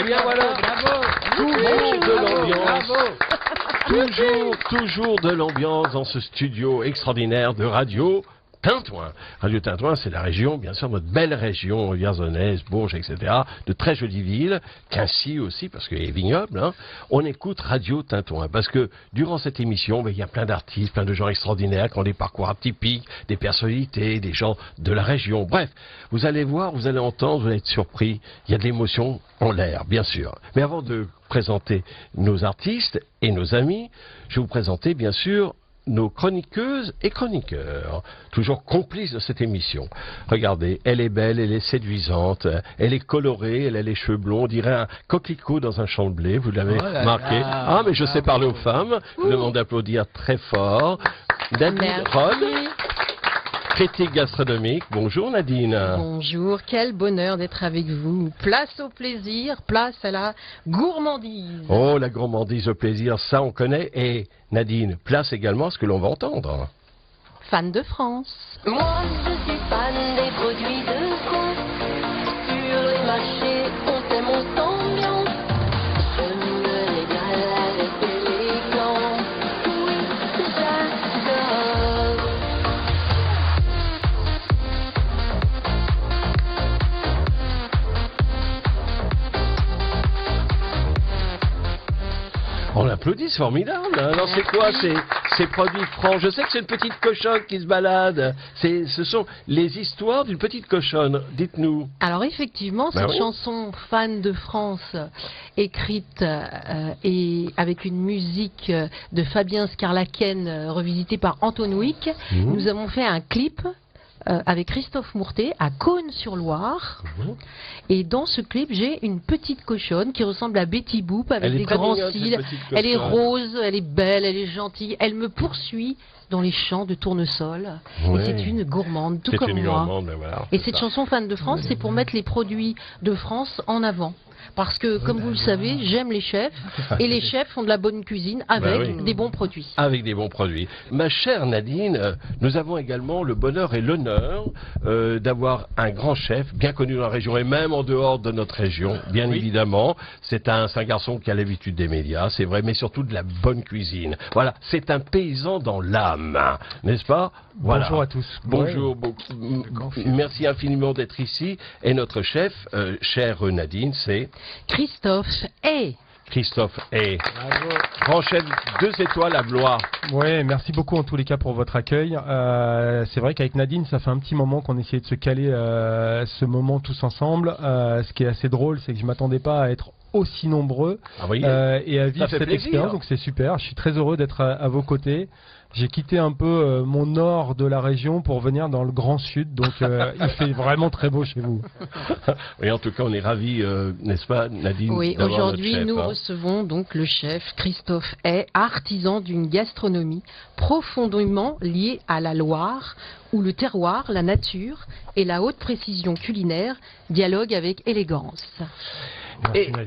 bien voilà, toujours de l'ambiance, toujours de l'ambiance dans ce studio extraordinaire de Radio Tintouin. Radio Tintouin, c'est la région, bien sûr, notre belle région vierzonnaise, Bourges, etc. De très jolies villes, Quincy aussi, parce qu'il y a vignobles. Hein. On écoute Radio Tintouin, parce que durant cette émission, il y a plein d'artistes, plein de gens extraordinaires qui ont des parcours atypiques, des personnalités, des gens de la région. Bref, vous allez voir, vous allez entendre, vous allez être surpris. Il y a de l'émotion en l'air, bien sûr. Mais avant de présenter nos artistes et nos amis, je vais vous présenter, bien sûr, nos chroniqueuses et chroniqueurs, toujours complices de cette émission. Regardez, elle est belle, elle est séduisante, elle est colorée, elle a les cheveux blonds, on dirait un coquelicot dans un champ de blé, vous l'avez remarqué. Ah, mais je sais parler aux femmes, je vous demande d'applaudir très fort. Nadine Ron, critique gastronomique. Bonjour Nadine. Bonjour, quel bonheur d'être avec vous. Place au plaisir, place à la gourmandise. Oh, la gourmandise, au plaisir, ça on connaît. Et Nadine, place également à ce que l'on va entendre. Fan de France. Moi, je suis fan des produits de France. Sur les marchés, on sait mon ambiance. Je me régale avec élégance. Oui, j'adore. On applaudit, c'est formidable. Alors c'est quoi ces produits francs? Je sais que c'est une petite cochonne qui se balade. Ce sont les histoires d'une petite cochonne. Dites-nous. Alors effectivement, cette chanson Fan de France, écrite et avec une musique de Fabien Scarlaken, revisitée par Anton Wick, nous avons fait un clip avec Christophe Mourtet à Cosne-sur-Loire. Et dans ce clip, j'ai une petite cochonne qui ressemble à Betty Boop avec des grands cils. Elle est rose, elle est belle, elle est gentille. Elle me poursuit dans les champs de tournesol. Et c'est une gourmande, tout comme moi. Gourmande, voilà, et cette chanson Fan de France, c'est pour mettre les produits de France en avant. Parce que, comme vous le savez, j'aime les chefs, et les chefs font de la bonne cuisine avec des bons produits. Avec des bons produits. Ma chère Nadine, nous avons également le bonheur et l'honneur d'avoir un grand chef, bien connu dans la région, et même en dehors de notre région, bien évidemment. C'est un garçon qui a l'habitude des médias, c'est vrai, mais surtout de la bonne cuisine. Voilà, c'est un paysan dans l'âme, n'est-ce pas? Voilà. Bonjour à tous. Bonjour, merci infiniment d'être ici. Et notre chef, chère Nadine, c'est... Christophe Hay. Christophe Hay. Grand chef 2 étoiles à Blois. Oui, merci beaucoup en tous les cas pour votre accueil. C'est vrai qu'avec Nadine, ça fait un petit moment qu'on essayait de se caler ce moment tous ensemble. Ce qui est assez drôle, c'est que je ne m'attendais pas à être aussi nombreux et à vivre cette expérience. Donc c'est super. Je suis très heureux d'être à vos côtés. J'ai quitté un peu mon nord de la région pour venir dans le grand sud, donc il fait vraiment très beau chez vous. Oui, en tout cas, on est ravis, n'est-ce pas, Nadine? Oui, aujourd'hui, nous recevons donc le chef Christophe Hay, artisan d'une gastronomie profondément liée à la Loire, où le terroir, la nature et la haute précision culinaire dialoguent avec élégance.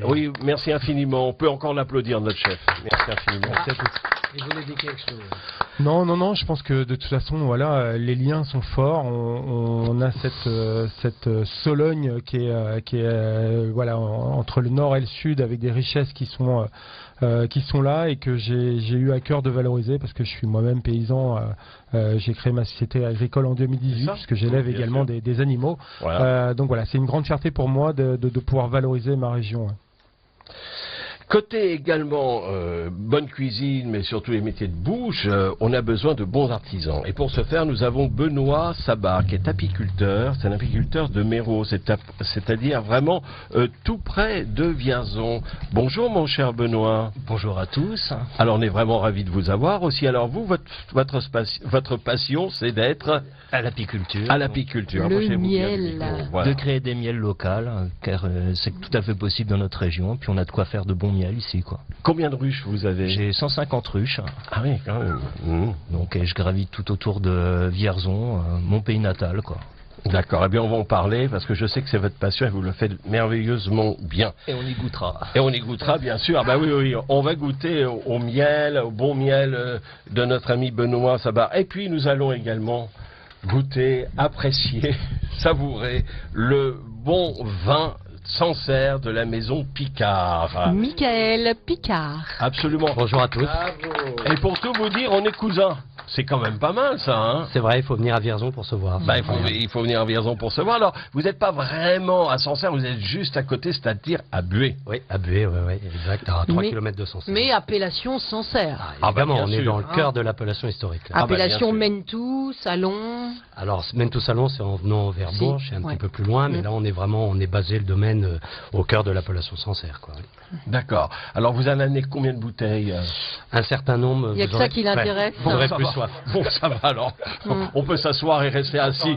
Oui, merci infiniment. On peut encore l'applaudir, notre chef. Merci infiniment. Merci à tous. Et vous voulez dire quelque chose? Non, je pense que de toute façon, voilà, les liens sont forts. On a cette Sologne qui est voilà, entre le nord et le sud, avec des richesses qui sont là et que j'ai eu à cœur de valoriser parce que je suis moi-même paysan. J'ai créé ma société agricole en 2018 puisque j'élève également des animaux. Voilà. Donc voilà, c'est une grande fierté pour moi de pouvoir valoriser ma région. Côté également bonne cuisine, mais surtout les métiers de bouche, on a besoin de bons artisans. Et pour ce faire, nous avons Benoît Sabat, qui est apiculteur. C'est un apiculteur de Méreau, c'est-à-dire vraiment tout près de Vierzon. Bonjour mon cher Benoît. Bonjour à tous. Alors on est vraiment ravis de vous avoir aussi. Alors vous, votre passion, c'est d'être... À l'apiculture. À l'apiculture. Le miel. Voilà. De créer des miels locaux, car c'est tout à fait possible dans notre région. Puis on a de quoi faire de bons miels ici, quoi. Combien de ruches vous avez? J'ai 150 ruches. Ah oui, quand même. Donc je gravite tout autour de Vierzon, mon pays natal, quoi. D'accord, eh bien on va en parler parce que je sais que c'est votre passion et vous le faites merveilleusement bien. Et on y goûtera. Et on y goûtera bien sûr. Ah bah oui, on va goûter au miel, au bon miel de notre ami Benoît Sabat. Et puis nous allons également goûter, apprécier, savourer le bon vin Sancerre de la maison Picard. Michael Picard. Absolument. Bonjour à tous. Et pour tout vous dire, on est cousins. C'est quand même pas mal ça, hein? C'est vrai, il faut venir à Vierzon pour se voir. Bah, il faut venir à Vierzon pour se voir. Alors, vous n'êtes pas vraiment à Sancerre, vous êtes juste à côté, c'est-à-dire à Buée. Oui, à Buée, oui, exact, à 3 km de Sancerre. Mais appellation Sancerre. Évidemment, bien on est sûr. dans le cœur de l'appellation historique. Là. Appellation bien sûr. Mentou, Salon. Alors, Mentou Salon, c'est en venant vers Bourges, c'est un petit peu plus loin, mais là, on est basé le domaine au cœur de l'appellation Sancerre, quoi. D'accord. Alors, vous en amenez combien de bouteilles? Un certain nombre. Il n'y a que ça qui l'intéresse. Vous aurez ça plus va. soif. Bon, ça va alors. On peut s'asseoir et rester assis.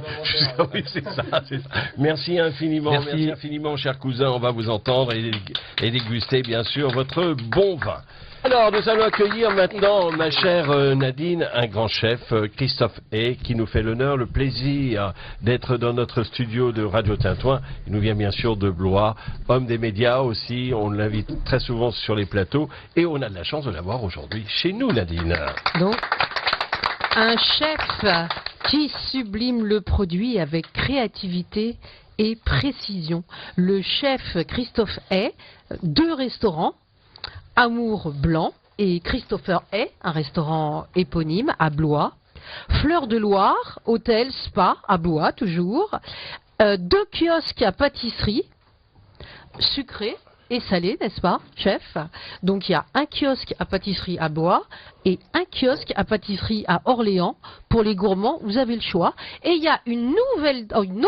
Oui, c'est ça, c'est ça. Merci infiniment. Merci infiniment, chers cousins. On va vous entendre et déguster, bien sûr, votre bon vin. Alors, nous allons accueillir maintenant, ma chère Nadine, un grand chef, Christophe Hay, qui nous fait l'honneur, le plaisir d'être dans notre studio de Radio Tintouin. Il nous vient bien sûr de Blois, homme des médias aussi. On l'invite très souvent sur les plateaux et on a de la chance de l'avoir aujourd'hui chez nous, Nadine. Donc, un chef qui sublime le produit avec créativité et précision. Le chef Christophe Hay, 2 restaurants, Amour Blanc et Christopher Hay, un restaurant éponyme à Blois. Fleur de Loire, hôtel, spa à Blois toujours. 2 kiosques à pâtisserie, sucré et salé, n'est-ce pas, chef? Donc il y a un kiosque à pâtisserie à Blois et un kiosque à pâtisserie à Orléans. Pour les gourmands, vous avez le choix. Et il y a une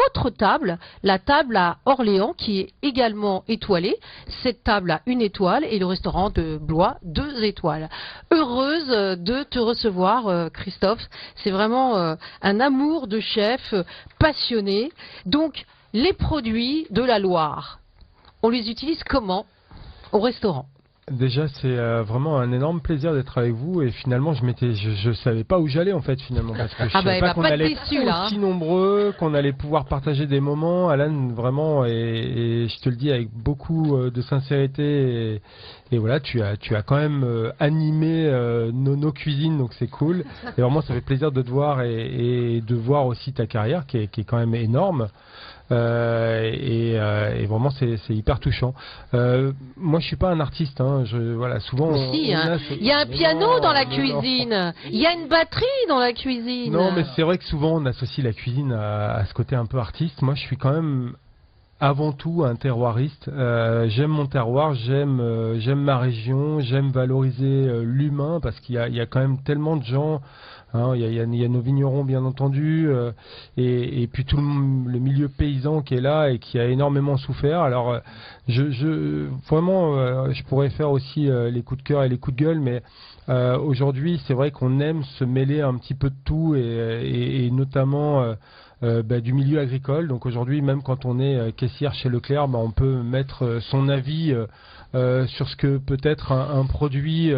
autre table, la table à Orléans, qui est également étoilée. Cette table a 1 étoile et le restaurant de Blois, 2 étoiles. Heureuse de te recevoir, Christophe. C'est vraiment un amour de chef, passionné. Donc, les produits de la Loire, on les utilise comment au restaurant? Déjà, c'est vraiment un énorme plaisir d'être avec vous et finalement, je savais pas où j'allais en fait finalement parce que je savais pas qu'on allait être aussi nombreux, qu'on allait pouvoir partager des moments. Alan, vraiment, et je te le dis avec beaucoup de sincérité et voilà, tu as quand même animé nos cuisines, donc c'est cool. Et vraiment, ça fait plaisir de te voir et de voir aussi ta carrière qui est quand même énorme. Et vraiment c'est hyper touchant. Moi je suis pas un artiste, hein. Voilà, souvent il y a un piano dans la cuisine, il y a une batterie dans la cuisine. Non, mais c'est vrai que souvent on associe la cuisine à ce côté un peu artiste. Moi je suis quand même avant tout un terroiriste. J'aime mon terroir, j'aime ma région, j'aime valoriser l'humain parce qu'il y a quand même tellement de gens. Il y a nos vignerons bien entendu et puis tout le milieu paysan qui est là et qui a énormément souffert. Alors vraiment je pourrais faire aussi les coups de cœur et les coups de gueule, mais aujourd'hui c'est vrai qu'on aime se mêler un petit peu de tout et notamment du milieu agricole. Donc aujourd'hui, même quand on est caissière chez Leclerc, on peut mettre son avis sur ce que peut être un produit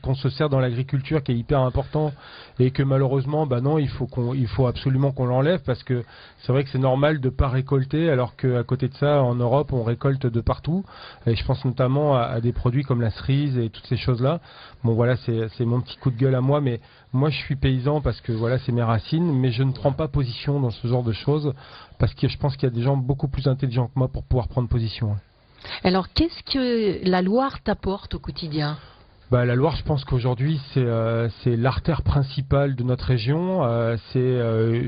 qu'on se sert dans l'agriculture qui est hyper important et que malheureusement non, il faut absolument qu'on l'enlève parce que c'est vrai que c'est normal de pas récolter alors qu'à côté de ça en Europe on récolte de partout et je pense notamment à des produits comme la cerise et toutes ces choses là. Bon voilà, c'est mon petit coup de gueule à moi, mais moi je suis paysan parce que voilà, c'est mes racines, mais je ne prends pas position dans ce genre de choses parce que je pense qu'il y a des gens beaucoup plus intelligents que moi pour pouvoir prendre position. Alors, qu'est-ce que la Loire t'apporte au quotidien ? La Loire, je pense qu'aujourd'hui, c'est l'artère principale de notre région. C'est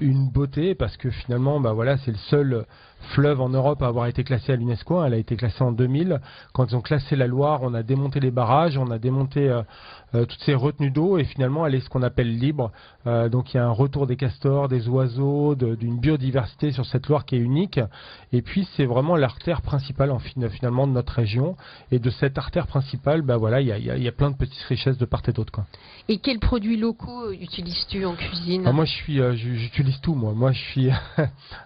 une beauté parce que finalement, voilà, c'est le seul fleuve en Europe à avoir été classé à l'UNESCO. Elle a été classée en 2000. Quand ils ont classé la Loire, on a démonté les barrages, on a démonté toutes ces retenues d'eau et finalement, elle est ce qu'on appelle libre. Donc, il y a un retour des castors, des oiseaux, d'une biodiversité sur cette Loire qui est unique. Et puis, c'est vraiment l'artère principale finalement de notre région. Et de cette artère principale, voilà, il y a plein de petites richesses de part et d'autre, quoi. Et quels produits locaux utilises-tu en cuisine ? Moi, j'utilise tout. Moi, je suis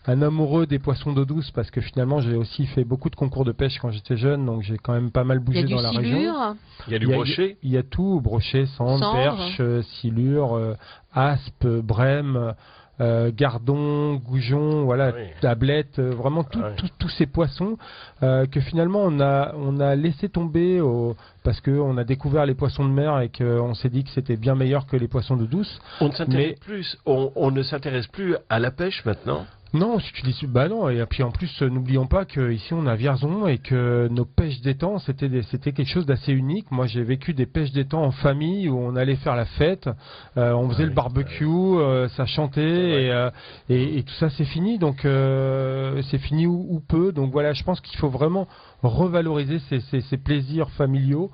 un amoureux des poissons d'eau douce parce que finalement, j'ai aussi fait beaucoup de concours de pêche quand j'étais jeune, donc j'ai quand même pas mal bougé dans la région. Il y a du brochet. Il y a tout, brochet, sandre, perche, silure, aspe, brème. Gardon, goujon, voilà, oui. Tablette, vraiment tous ces poissons que finalement on a laissé tomber parce qu'on a découvert les poissons de mer et qu'on s'est dit que c'était bien meilleur que les poissons d'eau douce. On ne s'intéresse plus à la pêche maintenant. Non, on s'utilise. Bah non, et puis en plus, n'oublions pas qu'ici on a Vierzon et que nos pêches d'étang, c'était quelque chose d'assez unique. Moi, j'ai vécu des pêches d'étang en famille où on allait faire la fête, on faisait le barbecue, ça chantait et tout ça, c'est fini. Donc, c'est fini ou peu. Donc voilà, je pense qu'il faut vraiment revaloriser ces plaisirs familiaux.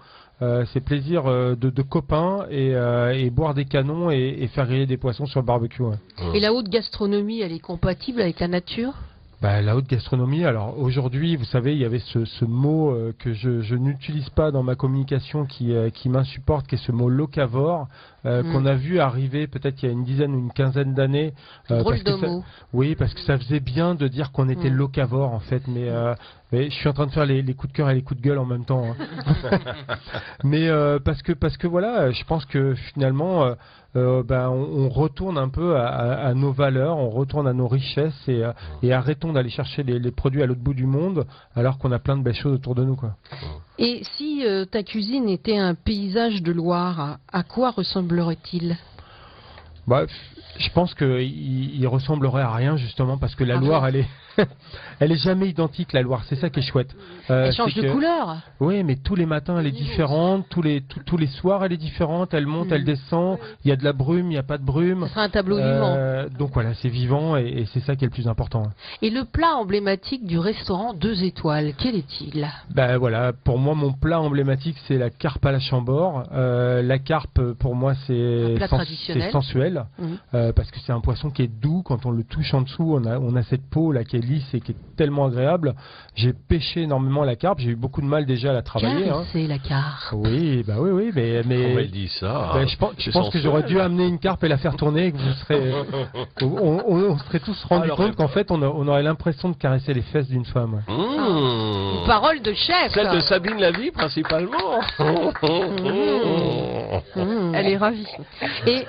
Ces plaisirs de copains et boire des canons et faire griller des poissons sur le barbecue. Ouais. Et la haute gastronomie, elle est compatible avec la nature ? Bah, la haute gastronomie, alors aujourd'hui, vous savez, il y avait ce mot que je n'utilise pas dans ma communication qui m'insupporte, qui est ce mot locavore, qu'on a vu arriver peut-être il y a une dizaine ou une quinzaine d'années. Drôle de mot. Oui, parce que ça faisait bien de dire qu'on était locavore en fait, mais je suis en train de faire les coups de cœur et les coups de gueule en même temps. Hein. Mais parce que voilà, je pense que finalement, on retourne un peu à nos valeurs, on retourne à nos richesses et arrêtons d'aller chercher les produits à l'autre bout du monde alors qu'on a plein de belles choses autour de nous, quoi. Et si ta cuisine était un paysage de Loire, à quoi ressemblerait-il ? Bah, je pense qu'il ressemblerait à rien justement parce que la Loire, elle est jamais identique, la Loire. C'est ça qui est chouette. Elle change de couleur. Oui, mais tous les matins elle est différente, tous les soirs elle est différente, elle monte, elle descend. Il y a de la brume, il n'y a pas de brume. Ce sera un tableau vivant. Donc voilà, c'est vivant et c'est ça qui est le plus important. Et le plat emblématique du restaurant 2 étoiles, quel est-il ? Ben voilà, pour moi mon plat emblématique c'est la carpe à la Chambord. La carpe pour moi c'est sensuel parce que c'est un poisson qui est doux. Quand on le touche en dessous, on a cette peau là qui est lisse et qui est tellement agréable. J'ai pêché énormément la carpe, j'ai eu beaucoup de mal déjà à la travailler. C'est la carpe. Oui, bah oui, mais comment elle dit ça? Je pense que j'aurais dû amener une carpe et la faire tourner et que vous serez, on serait tous rendus compte qu'en fait on aurait l'impression de caresser les fesses d'une femme. Une parole de chef. Celle de Sabine Lavie principalement. Elle est ravie. Et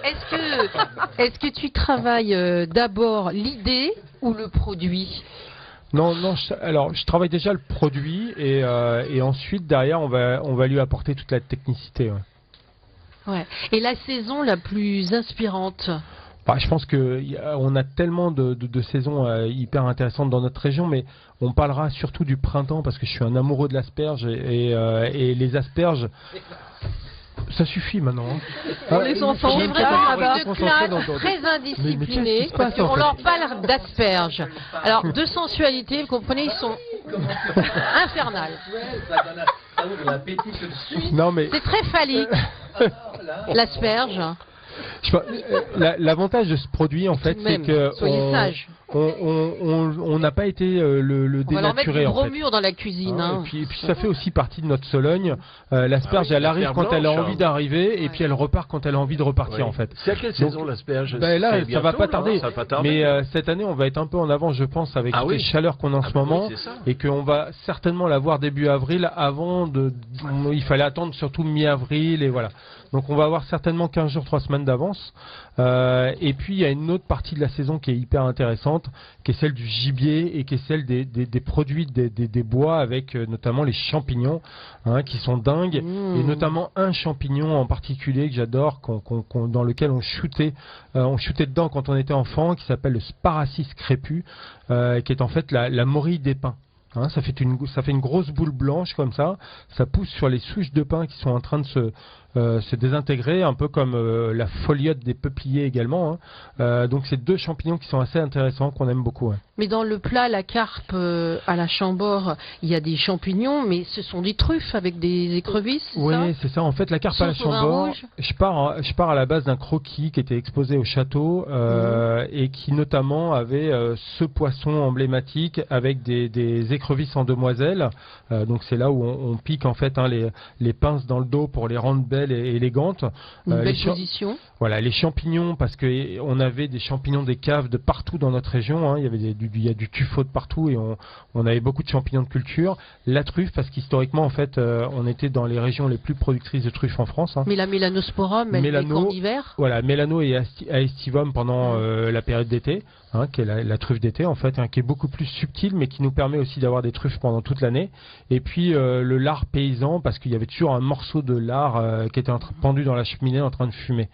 est-ce que tu travailles d'abord l'idée ou le produit ? Non, alors je travaille déjà le produit et ensuite derrière on va lui apporter toute la technicité. Ouais. Et la saison la plus inspirante ? Bah, je pense qu'on a tellement de saisons hyper intéressantes dans notre région, mais on parlera surtout du printemps parce que je suis un amoureux de l'asperge et les asperges. Ça suffit maintenant. Pour les enfants, j'ai vraiment envie de classe très indisciplinés parce qu'on leur parle d'asperges. Alors, de sensualité, vous comprenez, ils sont infernales. Non, mais... C'est très phallique, l'asperge. L'avantage de ce produit, en fait, c'est que on n'a pas été le dénaturer. On va leur mettre du bromure dans la cuisine. Et puis ça fait aussi partie de notre Sologne. L'asperge, elle arrive quand elle a envie d'arriver et puis elle repart quand elle a envie de repartir, en fait. C'est à quelle saison l'asperge? Là, ça va pas tarder. Mais cette année, on va être un peu en avance, je pense, avec les chaleurs qu'on a en ce moment et qu'on va certainement la voir début avril. Il fallait attendre surtout mi-avril et voilà. Donc on va avoir certainement 15 jours, 3 semaines d'avance. Et puis il y a une autre partie de la saison qui est hyper intéressante, qui est celle du gibier et qui est celle des produits des bois avec notamment les champignons qui sont dingues. Et notamment un champignon en particulier que j'adore, dans lequel on shootait dedans quand on était enfant, qui s'appelle le Sparacis crépus, qui est en fait la morille des pins. Ça fait une grosse boule blanche comme ça pousse sur les souches de pin qui sont en train de se désintégrer, un peu comme la foliote des peupliers également. Donc c'est 2 champignons qui sont assez intéressants, qu'on aime beaucoup. Mais dans le plat, la carpe à la Chambord, il y a des champignons, mais ce sont des truffes avec des écrevisses, oui, c'est ça. En fait, la carpe à la Chambord, je pars à la base d'un croquis qui était exposé au château et qui notamment avait ce poisson emblématique avec des écrevisses en demoiselle. Donc c'est là où on pique en fait les pinces dans le dos pour les rendre belles et élégantes. Une belle position. Voilà, les champignons, parce qu'on avait des champignons des caves de partout dans notre région. Il y a du tuffeau de partout et on avait beaucoup de champignons de culture. La truffe, parce qu'historiquement, en fait, on était dans les régions les plus productrices de truffes en France. Mais la Mélanosporum, elle est qu'en hiver. Voilà, Mélano et Aestivum pendant la période d'été, qui est la truffe d'été, en fait, qui est beaucoup plus subtile, mais qui nous permet aussi d'avoir des truffes pendant toute l'année. Et puis le lard paysan, parce qu'il y avait toujours un morceau de lard qui était pendu dans la cheminée en train de fumer.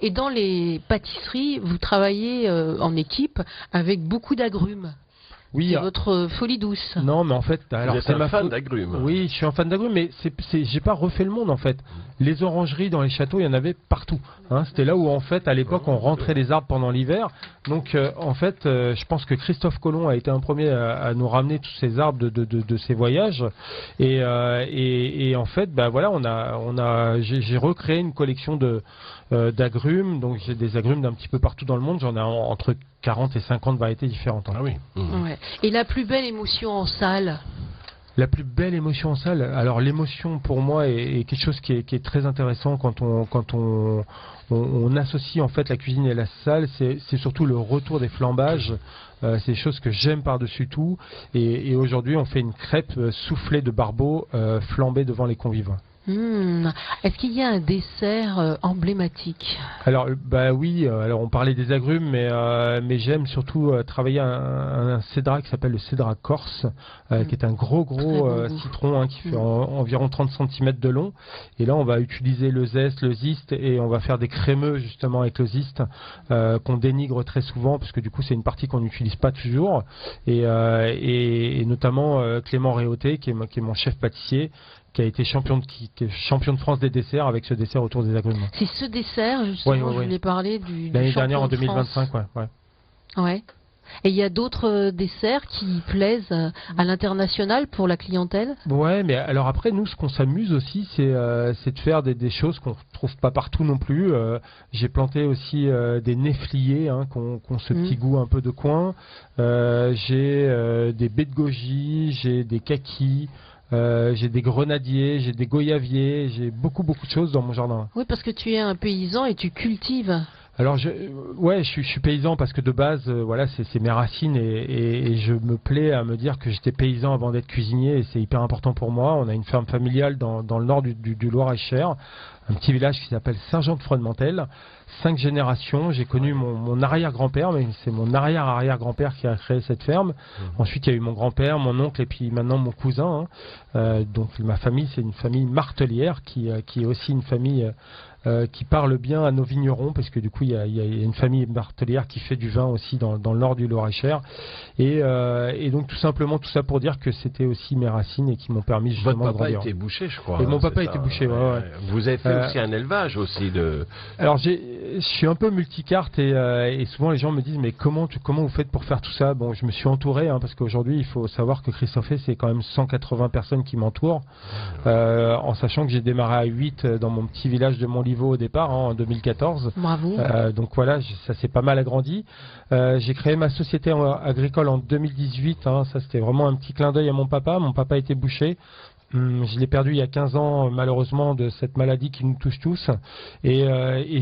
Et dans les pâtisseries, vous travaillez en équipe avec beaucoup d'agrumes. Oui, c'est votre folie douce. Non, mais en fait, alors c'est ma fan d'agrumes. Oui, je suis un fan d'agrumes, mais j'ai pas refait le monde en fait. Les orangeries dans les châteaux, il y en avait partout. Hein. C'était là où en fait, à l'époque, on rentrait les arbres pendant l'hiver. Donc, en fait, je pense que Christophe Colomb a été un premier à nous ramener tous ces arbres de ces voyages. Et en fait, bah voilà, j'ai recréé une collection d'agrumes. Donc, j'ai des agrumes d'un petit peu partout dans le monde. J'en ai entre 40 et 50 variétés différentes. Ah oui. Ouais. Et la plus belle émotion en salle? La plus belle émotion en salle. Alors l'émotion pour moi est quelque chose qui est très intéressant quand on associe en fait la cuisine et la salle. C'est surtout le retour des flambages. C'est des choses que j'aime par-dessus tout. Et aujourd'hui on fait une crêpe soufflée de barbeau flambée devant les convives. Est-ce qu'il y a un dessert emblématique? Alors bah oui, alors on parlait des agrumes, mais j'aime surtout travailler un cédra qui s'appelle le cédra corse, qui est un gros citron qui fait environ 30 cm de long. Et là on va utiliser le zeste, le zeste, et on va faire des crémeux justement avec le zeste qu'on dénigre très souvent, parce que du coup c'est une partie qu'on n'utilise pas toujours. Et notamment Clément Réauté, qui est mon chef pâtissier, qui a été champion de France des desserts avec ce dessert autour des agrumes. C'est ce dessert, justement, je voulais parler du l'année dernière en de 2025, ouais. Et il y a d'autres desserts qui plaisent à l'international pour la clientèle? Ouais, mais alors après, nous, ce qu'on s'amuse aussi, c'est de faire des choses qu'on ne trouve pas partout non plus. J'ai planté aussi des néfliers, qui ont ce petit goût un peu de coin. J'ai des baies de goji, j'ai des kakis. J'ai des grenadiers, j'ai des goyaviers, j'ai beaucoup de choses dans mon jardin. Oui, parce que tu es un paysan et tu cultives. Alors je suis paysan parce que de base, voilà, c'est mes racines et je me plais à me dire que j'étais paysan avant d'être cuisinier, et c'est hyper important pour moi. On a une ferme familiale dans le nord du Loir-et-Cher, un petit village qui s'appelle Saint-Jean-de-Froidmantel. 5 générations, j'ai connu mon arrière-grand-père, mais c'est mon arrière-arrière-grand-père qui a créé cette ferme. Ensuite, il y a eu mon grand-père, mon oncle et puis maintenant mon cousin. Donc ma famille, c'est une famille martelière qui est aussi une famille qui parle bien à nos vignerons, parce que du coup il y a une famille martelière qui fait du vin aussi dans le nord du Loir-et-Cher. Et donc tout simplement tout ça pour dire que c'était aussi mes racines et qui m'ont permis justement de grandir. Votre papa était boucher, je crois. Et mon papa était boucher, ouais. Vous avez fait aussi un élevage aussi de... Alors je suis un peu multicarte et souvent les gens me disent mais comment vous faites pour faire tout ça? Bon, je me suis entouré, parce qu'aujourd'hui il faut savoir que Christophe, c'est quand même 180 personnes qui m'entourent, en sachant que j'ai démarré à 8 dans mon petit village de Montlivaud au départ, en 2014. Bravo. Donc voilà, ça s'est pas mal agrandi. J'ai créé ma société agricole en 2018, ça c'était vraiment un petit clin d'œil à mon papa. Mon papa était boucher. Je l'ai perdu il y a 15 ans malheureusement de cette maladie qui nous touche tous, et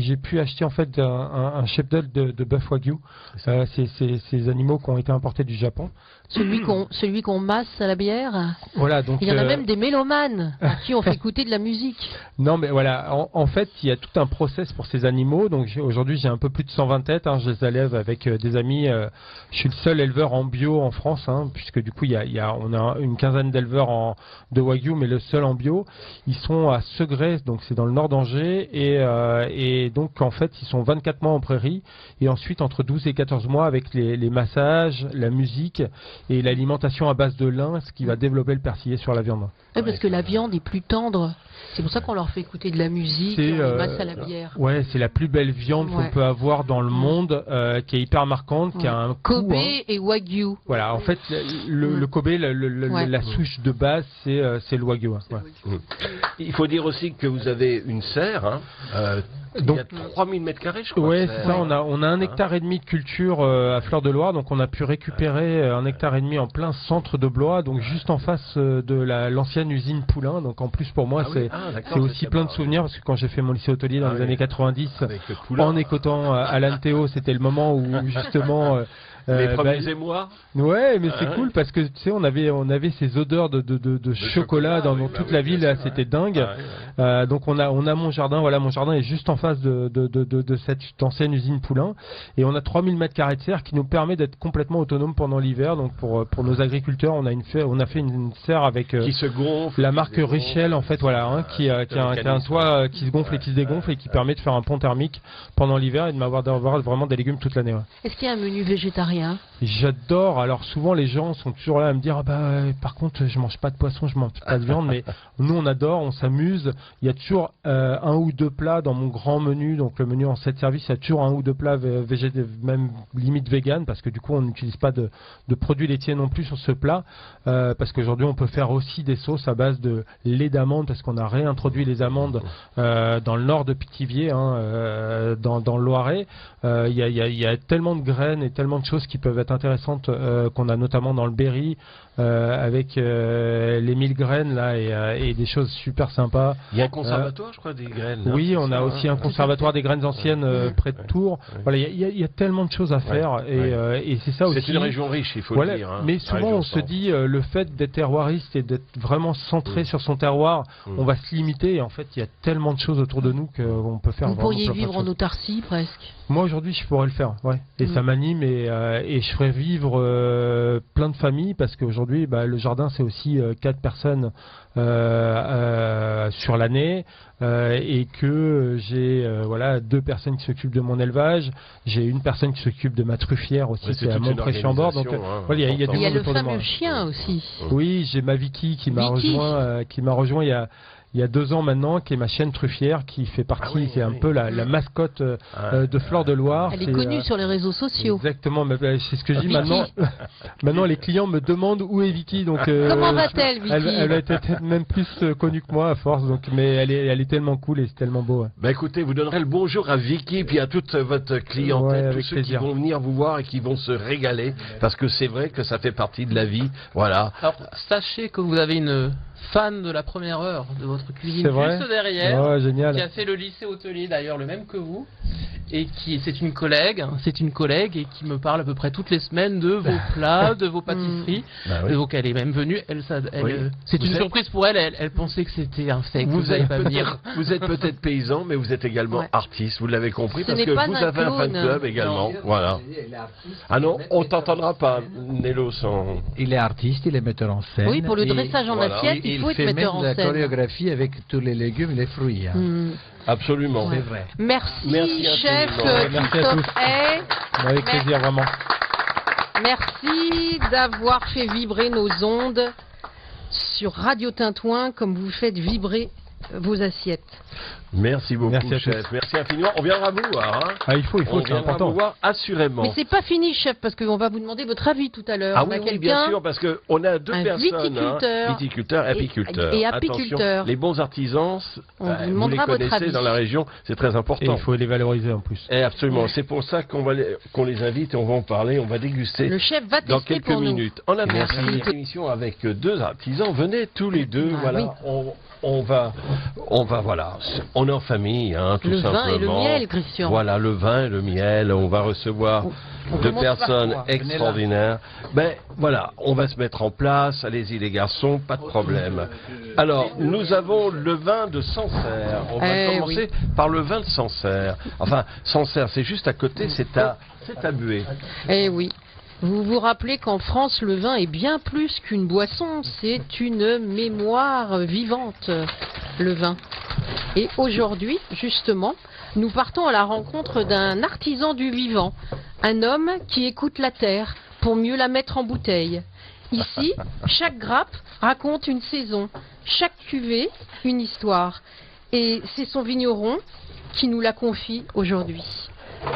j'ai pu acheter en fait un cheptel de bœuf wagyu. Ces animaux qui ont été importés du Japon. Celui qu'on masse à la bière. Voilà, donc il y en a même des mélomanes à qui on fait écouter de la musique. Non mais voilà, en fait il y a tout un process pour ces animaux. Donc aujourd'hui j'ai un peu plus de 120 têtes, je les élève avec des amis. Je suis le seul éleveur en bio en France, puisque du coup on a une quinzaine d'éleveurs de wagyu, mais le seul en bio. Ils sont à Segré, donc c'est dans le nord d'Angers, et donc en fait ils sont 24 mois en prairie, et ensuite entre 12 et 14 mois avec les massages, la musique et l'alimentation à base de lin, ce qui va développer le persillé sur la viande. Oui, parce que la viande est plus tendre. C'est pour ça qu'on leur fait écouter de la musique, on les masse à la bière. Ouais, c'est la plus belle viande qu'on peut avoir dans le monde, qui est hyper marquante, qui a un Kobe goût, et Wagyu. Voilà, en fait, le Kobe, la souche de base, c'est le Wagyu. Il faut dire aussi que vous avez une serre, donc, il y a 3000 mètres carrés, je crois. Oui, c'est ça, on a 1,5 hectare de culture à Fleur-de-Loire, donc on a pu récupérer 1,5 hectare en plein centre de Blois, donc juste en face de l'ancienne usine Poulain. Donc en plus pour moi c'est aussi plein de souvenirs, parce que quand j'ai fait mon lycée hôtelier dans les années 90, en écoutant Alain Théo, c'était le moment où justement Les premiers émois. Ouais, mais c'est cool parce que tu sais, on avait ces odeurs de chocolat dans toute la ville, là, c'était dingue. Donc on a mon jardin, voilà, mon jardin est juste en face de cette ancienne usine Poulain, et on a 3000 mètres carrés de serre qui nous permet d'être complètement autonome pendant l'hiver. Donc pour nos agriculteurs, on a fait une serre avec qui se gonfle, la marque Richel, en fait, voilà, hein, qui a un toit qui se gonfle et qui se dégonfle et qui permet de faire un pont thermique pendant l'hiver et d'avoir vraiment des légumes toute l'année. Ouais. Est-ce qu'il y a un menu végétarien? J'adore. Alors souvent les gens sont toujours là à me dire par contre je mange pas de poisson, je mange pas de viande, mais nous on adore, on s'amuse. Il y a toujours un ou deux plats dans mon grand menu, donc le menu en 7 services, il y a toujours un ou deux plats même limite vegan, parce que du coup on n'utilise pas de produits laitiers non plus sur ce plat, parce qu'aujourd'hui on peut faire aussi des sauces à base de lait d'amande, parce qu'on a réintroduit les amandes dans le nord de Pithiviers, hein, dans le Loiret. Il y a tellement de graines et tellement de choses qui peuvent être intéressantes, qu'on a notamment dans le Berry, avec les 1000 graines là, et des choses super sympas. Il y a un conservatoire, je crois, des graines. Oui, on a aussi un conservatoire des graines anciennes près de Tours. Voilà, il y a tellement de choses à faire, et c'est ça aussi. C'est une région riche, il faut le dire. Hein, mais souvent on se dit le fait d'être terroiriste et d'être vraiment centré sur son terroir, on va se limiter, et en fait il y a tellement de choses autour de nous qu'on peut faire. Vous pourriez vivre en autarcie presque. Moi aujourd'hui je pourrais le faire, ouais. Et ça m'anime, et je ferais vivre plein de familles, parce qu'aujourd'hui le jardin c'est aussi 4 personnes sur l'année, et que j'ai 2 personnes qui s'occupent de mon élevage, j'ai une personne qui s'occupe de ma truffière aussi, c'est à Montpré-Chambord, donc il y a du monde autour de moi. Il y a le fameux chien aussi. Oui, j'ai ma Vicky qui m'a rejoint il y a 2 ans maintenant, qui est ma chienne truffière, qui fait partie, c'est un peu la mascotte de Fleur de Loire. Elle est connue sur les réseaux sociaux. Exactement, c'est ce que je dis maintenant. Maintenant, les clients me demandent où est Vicky. Donc, comment va-t-elle, Vicky? Elle a été même plus connue que moi à force. Donc, mais elle est tellement cool et c'est tellement beau. Ouais. Écoutez, vous donnerez le bonjour à Vicky et puis à toute votre clientèle, tous ceux qui vont venir vous voir et qui vont se régaler, parce que c'est vrai que ça fait partie de la vie. Voilà. Alors, sachez que vous avez une fan de la première heure de votre cuisine juste derrière, génial. Qui a fait le lycée hôtelier d'ailleurs, le même que vous, et c'est une collègue et qui me parle à peu près toutes les semaines de vos plats, de vos pâtisseries. Donc elle est même venue, c'est une surprise pour elle, elle pensait que c'était un fake, vous n'allez pas venir. Vous êtes peut-être paysan, mais vous êtes également artiste, vous l'avez compris, parce que vous avez un fan club également. Voilà. Ah non, on t'entendra pas, Nello, sans... Il est artiste, il est metteur en scène. Oui, pour le dressage en assiette, il faut être metteur en scène. Il fait même la chorégraphie avec tous les légumes et les fruits. Absolument. C'est vrai. Merci chef Christophe Hay. Avec plaisir, vraiment. Merci d'avoir fait vibrer nos ondes sur Radio Tintouin comme vous faites vibrer vos assiettes. Merci beaucoup, chef. Merci infiniment. On viendra vous voir. Hein. Il faut, c'est important. Vous voir, assurément. Mais c'est pas fini, chef, parce qu'on va vous demander votre avis tout à l'heure. Ah oui, bien sûr, parce qu'on a 2 personnes. Viticulteur, apiculteur. Et apiculteur. Attention, les bons artisans, vous les connaissez dans la région, c'est très important. Et il faut les valoriser en plus. Et absolument. C'est pour ça qu'on les invite et on va en parler, on va déguster. Le chef va tester dans quelques minutes. On a une émission avec 2 artisans. Venez tous les 2. Voilà. On va, voilà, on est en famille, hein, tout simplement. Le vin et le miel, Christian. Voilà, le vin et le miel, on va recevoir 2 personnes extraordinaires. Voilà, on va se mettre en place, allez-y les garçons, pas de problème. Alors, nous avons le vin de Sancerre. On va commencer par le vin de Sancerre. Enfin, Sancerre, c'est juste à côté, c'est à Buée. Eh oui. Vous vous rappelez qu'en France, le vin est bien plus qu'une boisson, c'est une mémoire vivante, le vin. Et aujourd'hui, justement, nous partons à la rencontre d'un artisan du vivant, un homme qui écoute la terre pour mieux la mettre en bouteille. Ici, chaque grappe raconte une saison, chaque cuvée une histoire. Et c'est son vigneron qui nous la confie aujourd'hui.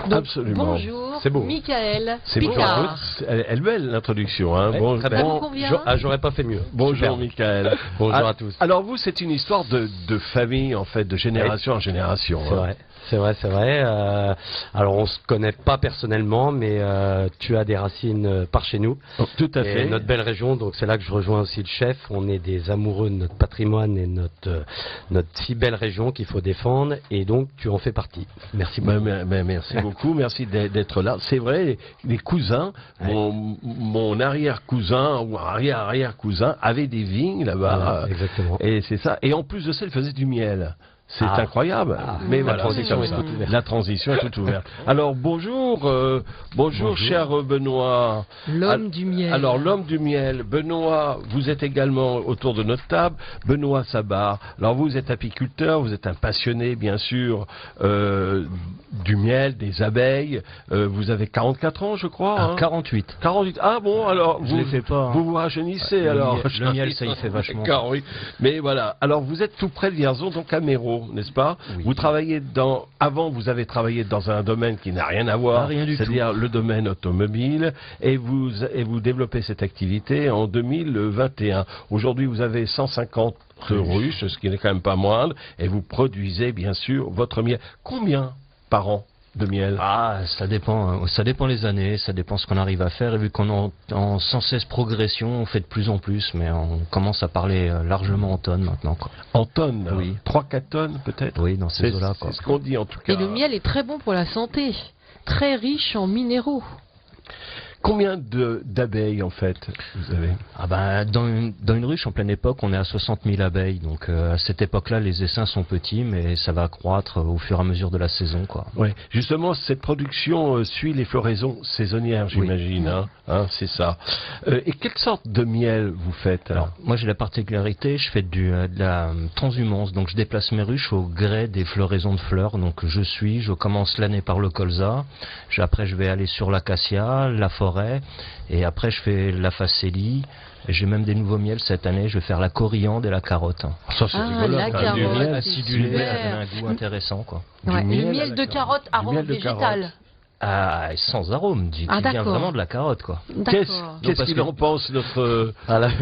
Donc, absolument. Bonjour, c'est beau. Michael c'est Picard. Elle est belle l'introduction. Hein. Ouais, ça vous convient ? J'aurais pas fait mieux. Bonjour Michael. Bonjour à tous. Alors vous, c'est une histoire de famille en fait, de génération en génération. C'est vrai. C'est vrai. Alors on se connaît pas personnellement, mais tu as des racines par chez nous. Donc, tout à fait. Notre belle région, donc c'est là que je rejoins aussi le chef. On est des amoureux de notre patrimoine et notre si belle région qu'il faut défendre, et donc tu en fais partie. Merci beaucoup. Merci beaucoup, merci d'être là. C'est vrai, les cousins, mon arrière-cousin ou arrière-arrière-cousin avait des vignes là-bas. Voilà, exactement. Et c'est ça. Et en plus de ça, il faisait du miel. C'est incroyable. Mais la voilà, transition est toute ouverte. La transition est toute ouverte. Alors bonjour, cher Benoît. L'homme du miel. Alors l'homme du miel, Benoît, vous êtes également autour de notre table. Benoît Sabar. Alors vous êtes apiculteur, vous êtes un passionné bien sûr du miel, des abeilles. Vous avez 44 ans, je crois. 48. 48. Ah bon, alors je les fais pas. Vous vous rajeunissez alors. Le miel, ça y fait vachement. D'accord, oui. Mais voilà. Alors vous êtes tout près de Vierzon, donc à Méro, n'est-ce pas? Oui. Vous travaillez avant vous avez travaillé dans un domaine qui n'a rien à voir, c'est-à-dire le domaine automobile, et vous développez cette activité en 2021. Aujourd'hui, vous avez 150 ruches, ce qui n'est quand même pas moindre, et vous produisez bien sûr votre miel. Combien par an de miel? Ça dépend les années, ça dépend ce qu'on arrive à faire, et vu qu'on est en sans cesse progression, on fait de plus en plus, mais on commence à parler largement en tonnes maintenant, quoi. En tonnes? Oui. 3-4 tonnes peut-être? Oui, dans ces eaux-là, quoi. C'est ce qu'on dit en tout cas. Et le miel est très bon pour la santé, très riche en minéraux. Combien d'abeilles en fait vous avez? Dans une ruche en pleine époque, on est à 60 000 abeilles. Donc à cette époque-là, les essaims sont petits, mais ça va croître au fur et à mesure de la saison, quoi. Ouais. Justement, cette production suit les floraisons saisonnières, j'imagine. Oui. Hein, c'est ça. Et quelle sorte de miel vous faites? Alors, moi, j'ai la particularité, je fais de la transhumance. Donc, je déplace mes ruches au gré des floraisons de fleurs. Donc, je commence l'année par le colza. Après, je vais aller sur l'acacia, la forêt. Et après, je fais la facélie. J'ai même des nouveaux miels cette année. Je vais faire la coriandre et la carotte. Ça, c'est rigolo. La carotte, du miel c'est acidulé, super. ça donne un goût intéressant, quoi. Ouais, le miel de carotte, arôme végétal. Sans arôme, qui vient vraiment de la carotte, quoi. Qu'est-ce qu'il en pense, notre...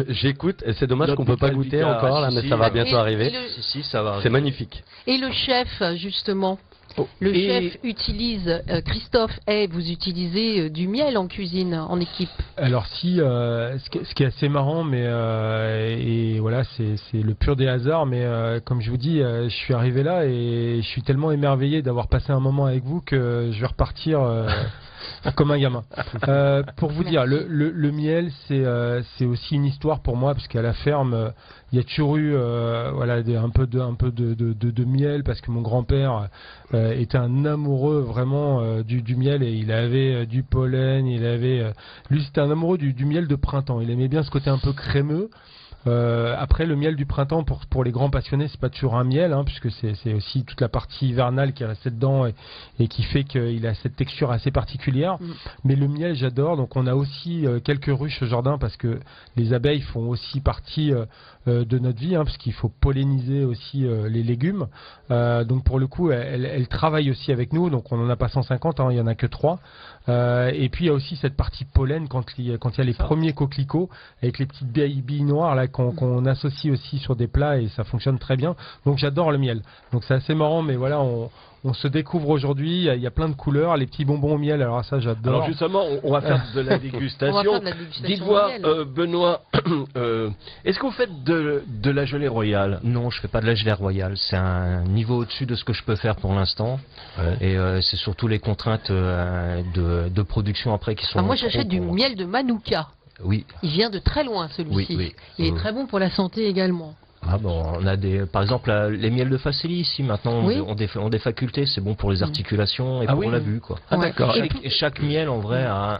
J'écoute, et c'est dommage qu'on ne peut pas goûter encore, là, mais ça va bientôt arriver. Ça va. C'est magnifique. Et le chef, justement chef utilise, Christophe, vous utilisez du miel en cuisine, en équipe? Alors ce qui est assez marrant, mais et voilà, c'est le pur des hasards, mais comme je vous dis, je suis arrivé là et je suis tellement émerveillé d'avoir passé un moment avec vous que je vais repartir comme un gamin. Pour vous dire, le miel, c'est aussi une histoire pour moi, parce qu'à la ferme, il y a toujours eu un peu de miel, parce que mon grand-père était un amoureux vraiment du miel, et il avait du pollen, lui c'était un amoureux du miel de printemps. Il aimait bien ce côté un peu crémeux. Après, le miel du printemps, pour les grands passionnés, c'est pas toujours un miel, puisque c'est aussi toute la partie hivernale qui est restée dedans et qui fait qu'il a cette texture assez particulière. Mais le miel, j'adore. Donc on a aussi quelques ruches au jardin, parce que les abeilles font aussi partie de notre vie, parce qu'il faut polliniser aussi les légumes. Donc pour le coup, elles travaillent aussi avec nous. Donc on n'en a pas 150, il y en a que 3. Et puis il y a aussi cette partie pollen quand il y a les premiers coquelicots avec les petites billes noires là qu'on associe aussi sur des plats, et ça fonctionne très bien. Donc j'adore le miel. Donc c'est assez marrant, mais voilà, on se découvre aujourd'hui, il y a plein de couleurs, les petits bonbons au miel, alors ça j'adore. Alors justement, on va faire de la dégustation. Dites-moi, Benoît, est-ce que vous faites de la gelée royale? Non, je fais pas de la gelée royale, c'est un niveau au-dessus de ce que je peux faire pour l'instant. Et c'est surtout les contraintes de production après qui sont... moi j'achète du miel de Manuka. Oui. Il vient de très loin, celui-ci. Oui. Il est très bon pour la santé également. On a par exemple les miels de facélie ici maintenant, ont des facultés, c'est bon pour les articulations et pour la vue, quoi. D'accord. Et chaque miel en vrai a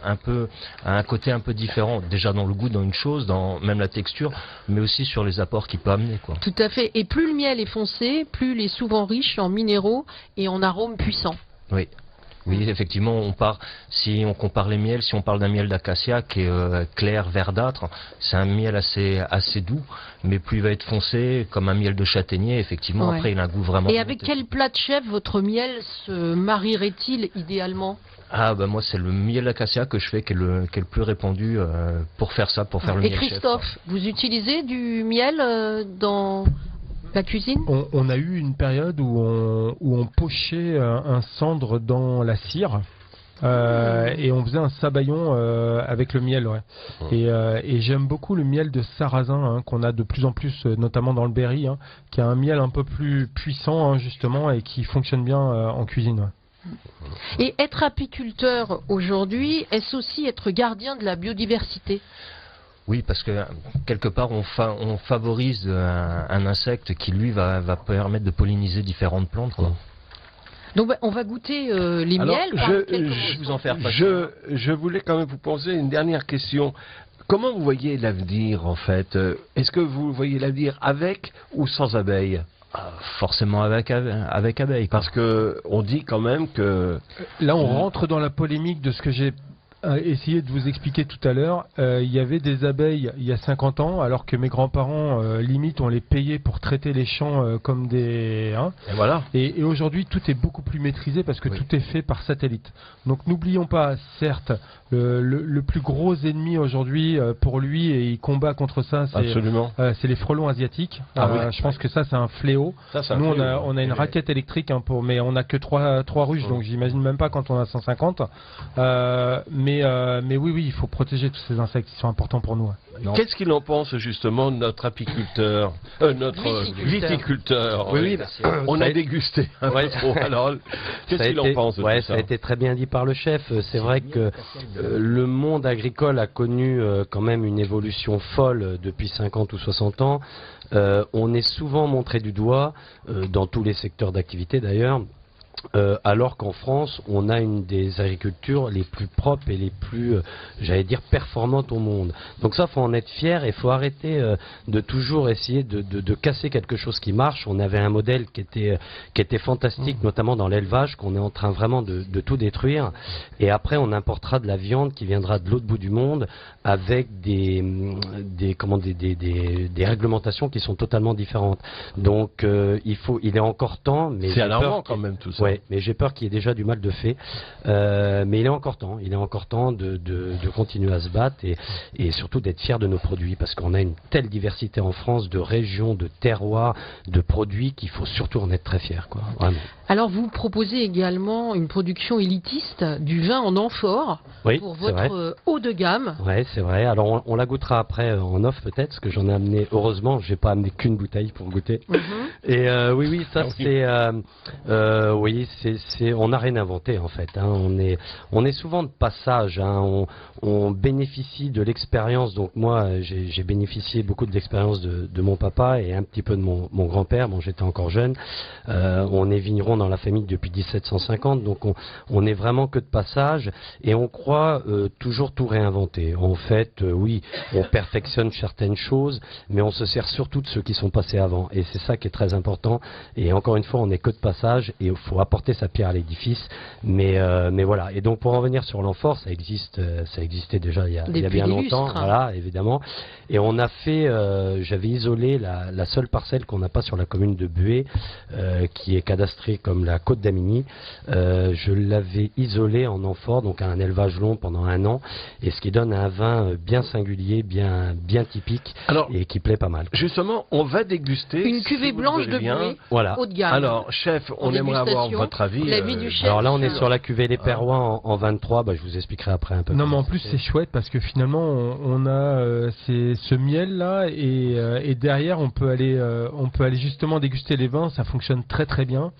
un côté un peu différent, déjà dans le goût, dans une chose, dans même la texture, mais aussi sur les apports qu'il peut amener, quoi. Tout à fait. Et plus le miel est foncé, plus il est souvent riche en minéraux et en arômes puissants. Oui, effectivement, si on compare les miels, si on parle d'un miel d'acacia qui est clair, verdâtre, c'est un miel assez doux, mais plus il va être foncé, comme un miel de châtaignier, effectivement, après il a un goût vraiment... Et avec quel plat de chef votre miel se marierait-il idéalement? Moi c'est le miel d'acacia que je fais qui est le plus répandu pour faire ça, pour faire le miel chef. Et Christophe, vous utilisez du miel dans... La cuisine? On a eu une période où on pochait un cendre dans la cire. Et on faisait un sabayon avec le miel, ouais. Et j'aime beaucoup le miel de sarrasin, hein, qu'on a de plus en plus, notamment dans le Berry, hein, qui a un miel un peu plus puissant, hein, justement, et qui fonctionne bien en cuisine. Ouais. Et être apiculteur aujourd'hui, est-ce aussi être gardien de la biodiversité? Oui, parce que quelque part on favorise un insecte qui lui va permettre de polliniser différentes plantes, quoi. Donc on va goûter les miels. Je vous en faire passer. Je voulais quand même vous poser une dernière question. Comment vous voyez l'avenir en fait? Est-ce que vous voyez l'avenir avec ou sans abeilles? Forcément avec abeilles. Parce que on dit quand même que... Là on rentre dans la polémique de ce que j'ai essayé de vous expliquer tout à l'heure. Il y avait des abeilles il y a 50 ans, alors que mes grands-parents, limite, on les payait pour traiter les champs comme des... Hein. Et voilà. Et aujourd'hui, tout est beaucoup plus maîtrisé parce que tout est fait par satellite. Donc n'oublions pas, certes, le plus gros ennemi aujourd'hui pour lui, et il combat contre ça, c'est les frelons asiatiques. Je pense que ça, c'est un fléau. Nous, on a une raquette électrique, hein, mais on n'a que 3 ruches, donc j'imagine même pas quand on a 150. Mais oui, il faut protéger tous ces insectes qui sont importants pour nous. Qu'est-ce qu'il en pense justement de notre apiculteur, notre viticulteur? Oui, on a dégusté un peu trop. Alors, qu'est-ce qu'il en pense de tout ça? Ça a été très bien dit par le chef. C'est vrai que le monde agricole a connu quand même une évolution folle depuis 50 ou 60 ans. On est souvent montré du doigt, dans tous les secteurs d'activité d'ailleurs, alors qu'en France, on a une des agricultures les plus propres et les plus, j'allais dire, performantes au monde. Donc ça, faut en être fier et faut arrêter de toujours essayer de casser quelque chose qui marche. On avait un modèle qui était fantastique, notamment dans l'élevage, qu'on est en train vraiment de tout détruire. Et après, on importera de la viande qui viendra de l'autre bout du monde avec des réglementations qui sont totalement différentes. Donc il est encore temps, mais c'est alarmant quand même tout ça. Ouais, mais j'ai peur qu'il y ait déjà du mal de fait. Mais il est encore temps. Il est encore temps de continuer à se battre et surtout d'être fier de nos produits, parce qu'on a une telle diversité en France de régions, de terroirs, de produits qu'il faut surtout en être très fier, quoi. Vraiment. Alors vous proposez également une production élitiste du vin en amphore pour votre haut de gamme. Oui, c'est vrai. Alors on la goûtera après en off peut-être, parce que j'en ai amené, heureusement, je n'ai pas amené qu'une bouteille pour goûter. Et oui, ça c'est, on n'a rien inventé en fait. Hein. On est souvent de passage. Hein. On bénéficie de l'expérience. Donc moi, j'ai bénéficié beaucoup de l'expérience de mon papa et un petit peu de mon grand-père. Bon, j'étais encore jeune. On est vigneron dans la famille depuis 1750, donc on est vraiment que de passage et on croit toujours tout réinventer. En fait, oui, on perfectionne certaines choses, mais on se sert surtout de ceux qui sont passés avant. Et c'est ça qui est très important. Et encore une fois, on n'est que de passage et il faut apporter sa pierre à l'édifice. Mais voilà. Et donc pour en revenir sur l'amphore, ça existait déjà il y a bien longtemps, voilà, évidemment. Et on a fait, j'avais isolé la seule parcelle qu'on n'a pas sur la commune de Buée, qui est cadastrée comme la Côte d'Amigny. Je l'avais isolé en amphore, donc à un élevage long pendant 1 an, et ce qui donne un vin bien singulier, bien typique, et qui plaît pas mal. Justement, on va déguster une cuvée blanche de Buée, voilà. haut de gamme. Alors, chef, on aimerait avoir votre avis. Du chef. Alors là, on est sur la cuvée Les Perrois en 23. Je vous expliquerai après un peu. Non, mais en plus, c'est chouette parce que finalement, on a ce miel là, et derrière, on peut aller justement déguster les vins. Ça fonctionne très très bien.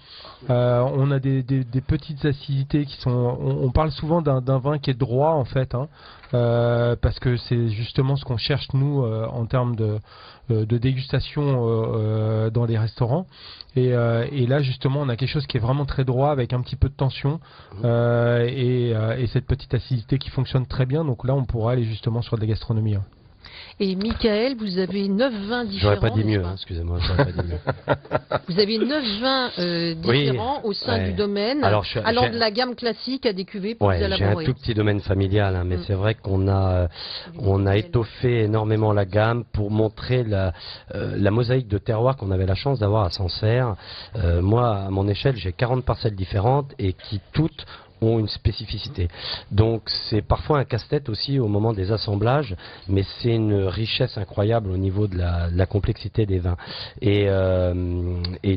On a des petites acidités qui sont. On parle souvent d'un vin qui est droit en fait, hein, parce que c'est justement ce qu'on cherche nous en termes de dégustation dans les restaurants. Et là justement, on a quelque chose qui est vraiment très droit avec un petit peu de tension et cette petite acidité qui fonctionne très bien. Donc là, on pourra aller justement sur de la gastronomie. Hein. Et Michael, vous avez 9 vins différents. J'aurais pas dit mieux, hein, excusez-moi. J'aurais pas dit mieux. Vous avez 9 vins différents au sein du domaine, allant de la gamme classique à des cuvées plus élaborées. J'ai un tout petit domaine familial, hein, mais c'est vrai qu'on a étoffé énormément la gamme pour montrer la mosaïque de terroir qu'on avait la chance d'avoir à Sancerre. Moi, à mon échelle, j'ai 40 parcelles différentes et qui toutes ont une spécificité. Donc c'est parfois un casse-tête aussi au moment des assemblages, mais c'est une richesse incroyable au niveau de la complexité des vins. Et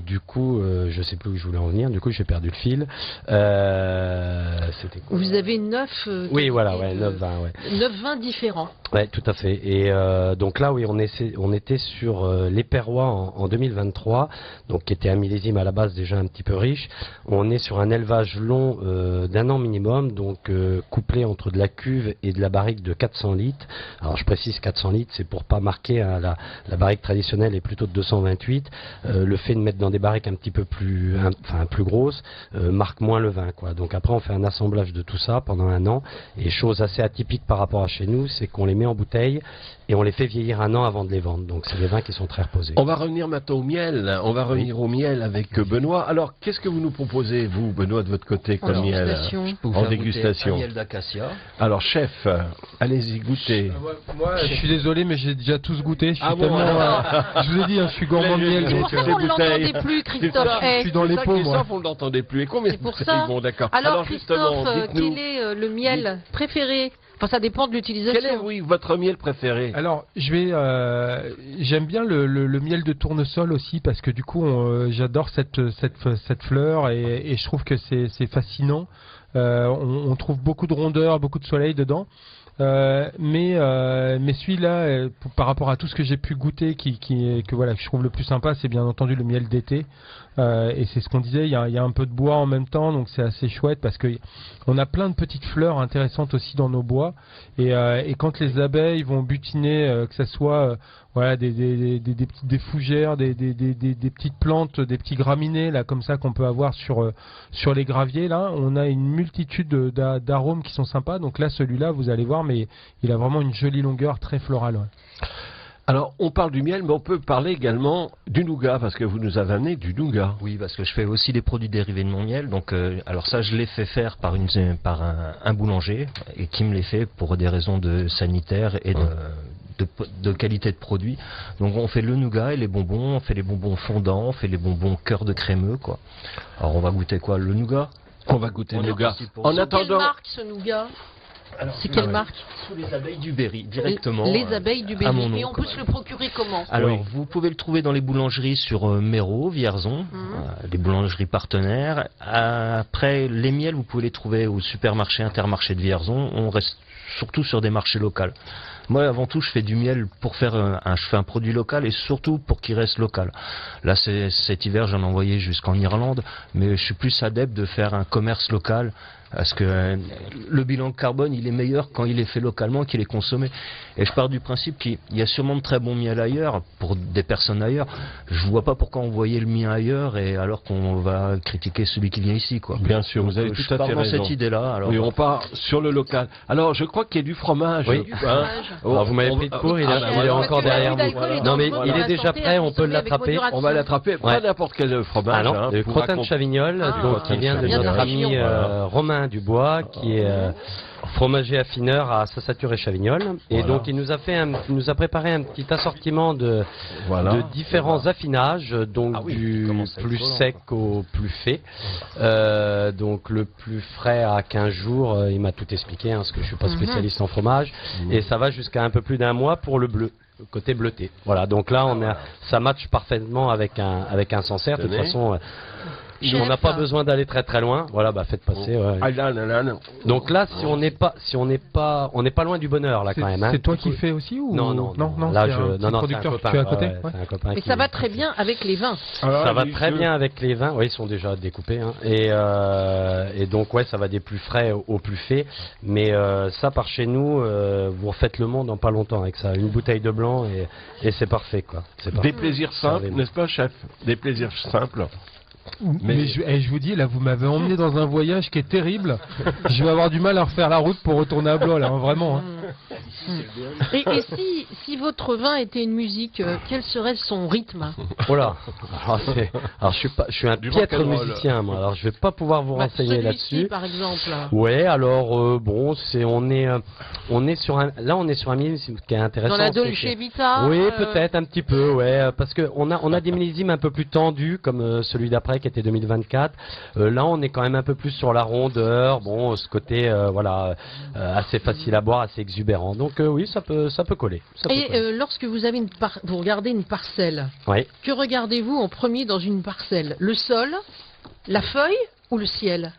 du coup, je sais plus où je voulais en venir, du coup j'ai perdu le fil. C'était quoi? Vous avez 9 oui, voilà, ouais, 9 vins. Ouais. 9 vins différents. Oui, tout à fait. Et donc là, oui, on était sur l'Éperrois en 2023, donc qui était un millésime à la base déjà un petit peu riche. On est sur un élevage long d'1 an minimum, donc couplé entre de la cuve et de la barrique de 400 litres. Alors je précise 400 litres, c'est pour pas marquer, hein, la barrique traditionnelle est plutôt de 228. Le fait de mettre dans des barriques un petit peu plus grosses marque moins le vin, quoi. Donc après on fait un assemblage de tout ça pendant 1 an, et chose assez atypique par rapport à chez nous, c'est qu'on les met en bouteille et on les fait vieillir 1 an avant de les vendre. Donc c'est des vins qui sont très reposés. On va revenir maintenant au miel. On va revenir au miel avec Benoît. Alors qu'est-ce que vous nous proposez, vous, Benoît, de votre côté, comme miel en dégustation? Un miel d'acacia. Alors chef, allez-y goûter. Moi, je suis désolé, mais j'ai déjà tous goûté. Je vous ai dit, hein, je suis gourmand de miel. Donc, on ne l'entendait plus, Christophe. Je suis dans les pots, moi. On ne l'entendait plus. Et combien c'est pour ça. Bon, d'accord. Alors Christophe, quel est le miel préféré? Enfin, ça dépend de l'utilisation. Quel est, votre miel préféré? Alors, j'aime bien le miel de tournesol aussi, parce que du coup, j'adore cette fleur, et je trouve que c'est fascinant. On trouve beaucoup de rondeur, beaucoup de soleil dedans. Mais celui-là, par rapport à tout ce que j'ai pu goûter, que je trouve le plus sympa, c'est bien entendu le miel d'été. Et c'est ce qu'on disait, il y a un peu de bois en même temps, donc c'est assez chouette, parce que on a plein de petites fleurs intéressantes aussi dans nos bois. Et quand les abeilles vont butiner, que ce soit des fougères, des petites plantes, des petits graminées là comme ça qu'on peut avoir sur les graviers, là on a une multitude d'arômes qui sont sympas. Donc là, celui-là, vous allez voir, mais il a vraiment une jolie longueur, très florale. Ouais. Alors, on parle du miel, mais on peut parler également du nougat, parce que vous nous avez amené du nougat. Oui, parce que je fais aussi des produits dérivés de mon miel. Donc, alors ça, je l'ai fait faire par un boulanger, et qui me les fait pour des raisons de sanitaire et de qualité de produit. Donc on fait le nougat et les bonbons, on fait les bonbons fondants, on fait les bonbons cœur de crémeux, quoi. Alors on va goûter quoi? Le nougat? On va goûter le nougat. En attendant... Quelle marque ce nougat? C'est quelle marque? Sous les abeilles du Berry, directement. Les abeilles du Berry. Et on peut se le procurer comment? Alors, vous pouvez le trouver dans les boulangeries sur Méro, Vierzon, des boulangeries partenaires. Après, les miels, vous pouvez les trouver au supermarché Intermarché de Vierzon. On reste surtout sur des marchés locaux. Moi, avant tout, je fais du miel pour faire un produit local, et surtout pour qu'il reste local. Là, cet hiver, j'en ai envoyé jusqu'en Irlande, mais je suis plus adepte de faire un commerce local, parce que le bilan carbone, il est meilleur quand il est fait localement, qu'il est consommé. Et je pars du principe qu'il y a sûrement de très bons miels ailleurs, pour des personnes ailleurs. Je vois pas pourquoi envoyer le mien ailleurs, et alors qu'on va critiquer celui qui vient ici, quoi. Bien sûr, vous avez tout à fait raison. Je pars dans cette idée-là. Alors, oui, on part sur le local. Alors, je crois qu'il y a du fromage. Oui. Alors, vous m'avez pris de court, il est encore derrière vous. Non, mais il est déjà prêt, on peut l'attraper. On va l'attraper, pas n'importe quel fromage. Ah non, le crottin de Chavignol, qui vient de notre ami Romain Dubois, qui est fromager affineur à Sassature et Chavignol. Et donc il nous a préparé un petit assortiment de différents affinages, donc du plus sec au plus fait. Donc le plus frais à 15 jours, il m'a tout expliqué, parce que je suis pas spécialiste en fromage, et ça va jusqu'à un peu plus d'1 mois pour le bleu. Côté bleuté. Voilà, donc là ça matche parfaitement avec un Sancerre. De toute façon, on n'a pas besoin d'aller très très loin. Voilà, faites passer. Donc là, on n'est pas loin du bonheur là quand même. C'est toi qui fais aussi ou non. Là, c'est un copain. Tu es à côté. C'est un copain. Et ça va très bien avec les vins. Ça va très bien avec les vins. Oui, ils sont déjà découpés. Et donc ça va des plus frais au plus fait. Mais ça, par chez nous, vous refaites le monde en pas longtemps avec ça. Une bouteille de blanc et c'est parfait, quoi. Des plaisirs simples, n'est-ce pas, chef? Des plaisirs simples. Mais je vous dis, là, vous m'avez emmené dans un voyage qui est terrible. Je vais avoir du mal à refaire la route pour retourner à Blois, là, vraiment. Hein. Et si votre vin était une musique, quel serait son rythme? Voilà. Alors je suis un piètre musicien, moi. Alors je vais pas pouvoir vous renseigner là-dessus. Par exemple. Ouais. Alors on est sur un millésime qui est intéressant. Dans la Dolce Vita. Oui, peut-être un petit peu, ouais, parce que on a des millésimes un peu plus tendus, comme celui d'après qui était 2024. Là, on est quand même un peu plus sur la rondeur, bon, ce côté assez facile à boire, assez exubérant. Donc oui, ça peut coller. Lorsque vous avez vous regardez une parcelle, que regardez-vous en premier dans une parcelle? Le sol, la feuille ou le ciel?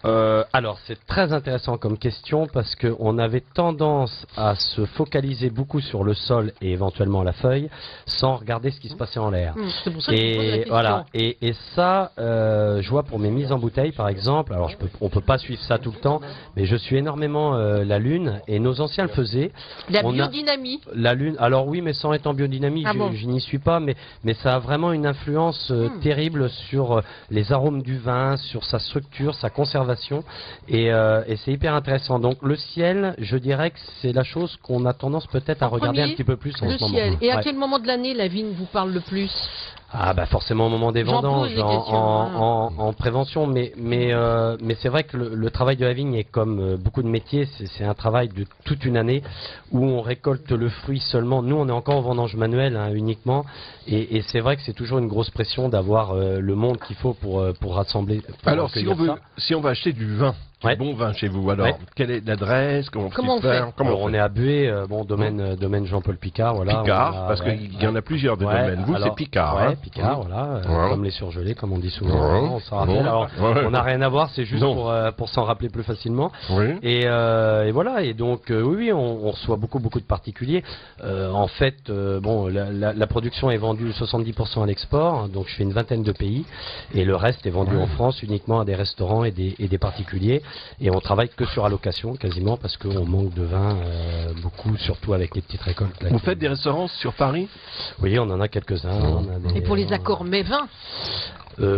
Alors c'est très intéressant comme question parce qu'on avait tendance à se focaliser beaucoup sur le sol et éventuellement la feuille sans regarder ce qui se passait en l'air. C'est pour ça que je pose la question. Voilà, et ça, je vois pour mes mises en bouteille par exemple, alors on peut pas suivre ça tout le temps, mais je suis énormément la lune et nos anciens le faisaient. La biodynamie. La lune, alors oui, mais sans être en biodynamie, je n'y suis pas, mais ça a vraiment une influence terrible sur les arômes du vin, sur sa structure, sa conservation. Et c'est hyper intéressant. Donc le ciel, je dirais que c'est la chose qu'on a tendance peut-être à regarder un petit peu plus en ce moment. Et à quel moment de l'année la vigne vous parle le plus? Ah bah forcément au moment des vendanges, en prévention, mais c'est vrai que le travail de la vigne est comme beaucoup de métiers, c'est un travail de toute une année où on récolte le fruit seulement. Nous on est encore en vendange manuelle uniquement, et c'est vrai que c'est toujours une grosse pression d'avoir le monde qu'il faut pour rassembler. Alors si on veut acheter du vin, bon vin chez vous, alors quelle est l'adresse? Comment on fait? On est à Bué, domaine Jean-Paul Picard, voilà. Picard, parce qu'il y en a plusieurs des domaines. Vous, c'est Picard. Picard, voilà, comme les surgelés, comme on dit souvent. On s'en rappelle. Alors, on n'a rien à voir, c'est juste pour s'en rappeler plus facilement. Et voilà, et donc oui, on reçoit beaucoup de particuliers. En fait, la production est vendue 70% à l'export, donc je fais une vingtaine de pays, et le reste est vendu en France uniquement à des restaurants et des particuliers. Et on travaille que sur allocation quasiment parce qu'on manque de vin beaucoup, surtout avec les petites récoltes. Vous faites des restaurants sur Paris? Oui, on en a quelques-uns. Et pour les accords mets vins?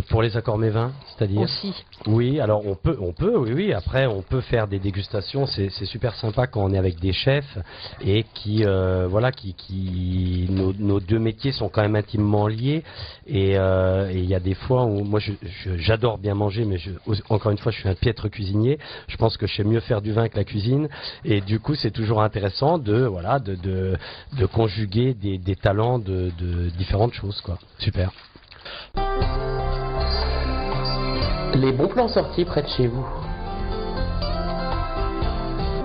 Pour les accords mets vins, c'est-à-dire aussi. Oui, alors on peut, oui. Après, on peut faire des dégustations. C'est super sympa quand on est avec des chefs et nos deux métiers sont quand même intimement liés. Et il y a des fois où moi, j'adore bien manger, mais encore une fois, je suis un piètre cuisinier. Je pense que je sais mieux faire du vin que la cuisine. Et du coup, c'est toujours intéressant de conjuguer des talents de différentes choses, quoi. Super. Les bons plans sortis près de chez vous.